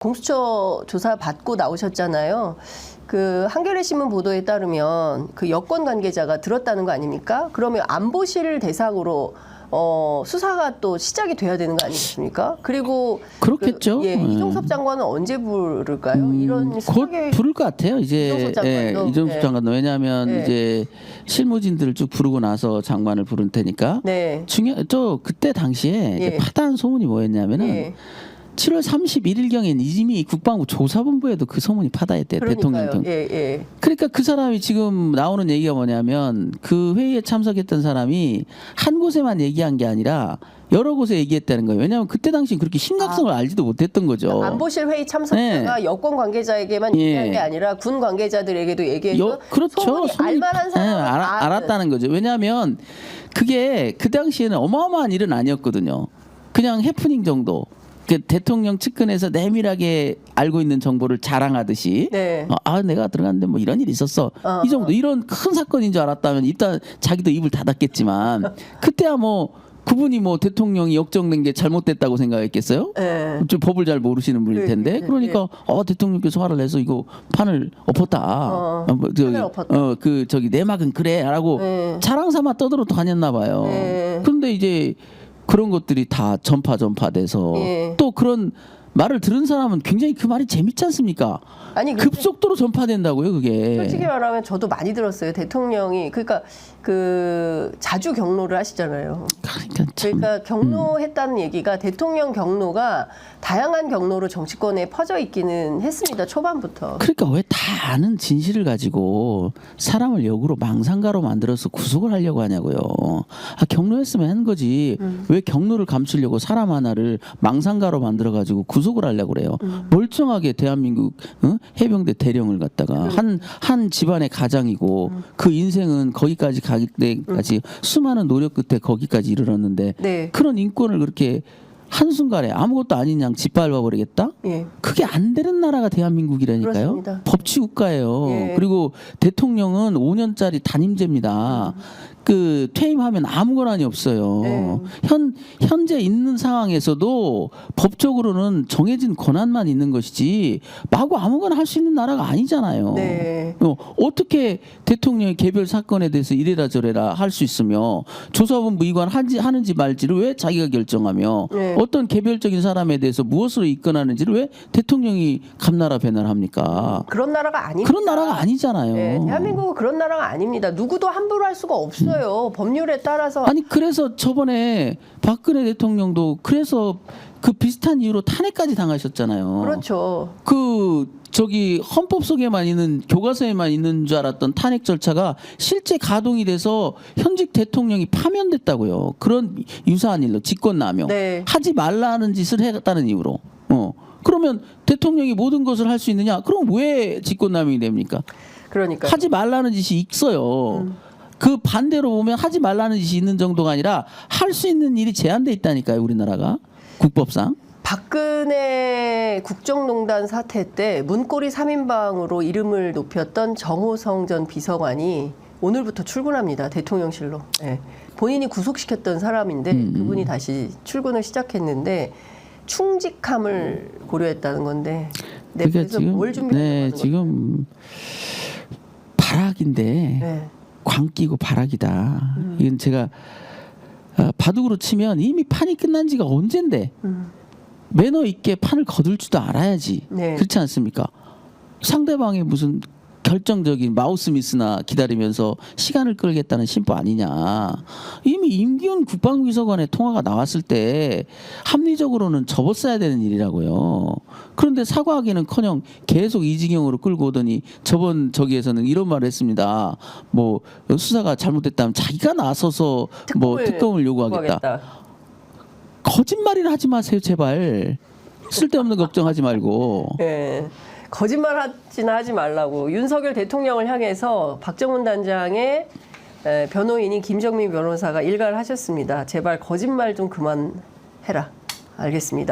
공수처 조사 받고 나오셨잖아요. 그 한겨레 신문 보도에 따르면 그 여권 관계자가 들었다는 거 아닙니까? 그러면 안보실을 대상으로 수사가 또 시작이 돼야 되는 거 아니겠습니까? 그리고 그렇겠죠. 이종섭 장관은 언제 부를까요? 이런 곧 부를 것 같아요. 이제 이종섭 장관도. 이종섭 장관도 왜냐하면 이제 실무진들을 쭉 부르고 나서 장관을 부를 테니까. 네. 또 그때 당시에 이제 파다한 소문이 뭐였냐면은 7월 31일경엔 이미 국방부 조사본부에도 그 소문이 파다했대요. 대통령 경. 그러니까 그 사람이 지금 나오는 얘기가 뭐냐면 그 회의에 참석했던 사람이 한 곳에만 얘기한 게 아니라 여러 곳에 얘기했다는 거예요. 왜냐하면 그때 당시 그렇게 심각성을 알지도 못했던 거죠. 그러니까 안보실 회의 참석자가 여권 관계자에게만 얘기한 게 아니라 군 관계자들에게도 얘기해서 그렇죠. 알만한 사람은 알았다는 거죠. 왜냐하면 그게 그 당시에는 어마어마한 일은 아니었거든요. 그냥 해프닝 정도. 대통령 측근에서 내밀하게 알고 있는 정보를 자랑하듯이 내가 들어갔는데 뭐 이런 일이 있었어. 이 정도 이런 큰 사건인 줄 알았다면 일단 자기도 입을 닫았겠지만 그때야 뭐 그분이 뭐 대통령이 역정된 게 잘못됐다고 생각했겠어요? 좀 법을 잘 모르시는 분일 텐데 그러니까 대통령께서 화를 내서 이거 판을 엎었다. 저기 내막은 그래라고 자랑 삼아 떠들어 다녔나 봐요. 그런데 이제 그런 것들이 다 전파돼서 또 그런 말을 들은 사람은 굉장히 그 말이 재밌지 않습니까? 아니 급속도로 전파된다고요, 그게. 솔직히 말하면 저도 많이 들었어요. 대통령이 그러니까 그 자주 경로를 하시잖아요. 그러니까 경로했다는 얘기가 대통령 경로가 다양한 경로로 정치권에 퍼져 있기는 했습니다. 초반부터. 그러니까 왜 다 아는 진실을 가지고 사람을 역으로 망상가로 만들어서 구속을 하려고 하냐고요. 경로했으면 한 거지. 왜 경로를 감추려고 사람 하나를 망상가로 만들어가지고 구속을 하려고 그래요. 멀쩡하게 대한민국 해병대 대령을 갖다가 한 집안의 가장이고 그 인생은 거기까지 가기 때까지 수많은 노력 끝에 거기까지 이르렀는데 그런 인권을 그렇게 한순간에 아무것도 아닌 양 짓밟아 버리겠다? 그게 안 되는 나라가 대한민국이라니까요. 그렇습니다. 법치국가예요. 그리고 대통령은 5년짜리 단임제입니다. 그 퇴임하면 아무 권한이 없어요. 현재 있는 상황에서도 법적으로는 정해진 권한만 있는 것이지 마구 아무거나 할 수 있는 나라가 아니잖아요. 어떻게 대통령의 개별 사건에 대해서 이래라 저래라 할 수 있으며 조사본부 이관하는지 말지를 왜 자기가 결정하며 어떤 개별적인 사람에 대해서 무엇으로 입건하는지를 왜 대통령이 감나라 배나라 합니까? 그런 나라가 아닙니다. 그런 나라가 아니잖아요. 대한민국은 그런 나라가 아닙니다. 누구도 함부로 할 수가 없어요. 법률에 따라서. 아니 그래서 저번에 박근혜 대통령도 그래서 그 비슷한 이유로 탄핵까지 당하셨잖아요. 그렇죠. 저기 헌법 속에만 있는 교과서에만 있는 줄 알았던 탄핵 절차가 실제 가동이 돼서 현직 대통령이 파면됐다고요. 그런 유사한 일로 직권남용 하지 말라는 짓을 했다는 이유로. 그러면 대통령이 모든 것을 할 수 있느냐? 그럼 왜 직권남용이 됩니까? 그러니까 하지 말라는 짓이 있어요. 그 반대로 보면 하지 말라는 짓이 있는 정도가 아니라 할 수 있는 일이 제한돼 있다니까요, 우리나라가 국법상. 박근혜 국정농단 사태 때 문고리 3인방으로 이름을 높였던 정호성 전 비서관이 오늘부터 출근합니다. 대통령실로. 본인이 구속시켰던 사람인데 그분이 다시 출근을 시작했는데 충직함을 고려했다는 건데 그러니까 그래서 뭘 준비하는 지금 발악인데 광기고 발악이다. 이건 제가 바둑으로 치면 이미 판이 끝난 지가 언젠데 매너 있게 판을 거둘 줄도 알아야지. 그렇지 않습니까? 상대방의 무슨 결정적인 마우스 미스나 기다리면서 시간을 끌겠다는 심보 아니냐. 이미 임기훈 국방비서관의 통화가 나왔을 때 합리적으로는 접었어야 되는 일이라고요. 그런데 사과하기는커녕 계속 이지경으로 끌고 오더니 저번 저기에서는 이런 말을 했습니다. 뭐 수사가 잘못됐다면 자기가 나서서 특검을 요구하겠다. 거짓말이나 하지 마세요, 제발. 쓸데없는 걱정하지 말고. 거짓말 하지 말라고 윤석열 대통령을 향해서 박정훈 단장의 변호인인 김정민 변호사가 일갈하셨습니다. 제발 거짓말 좀 그만해라. 알겠습니다.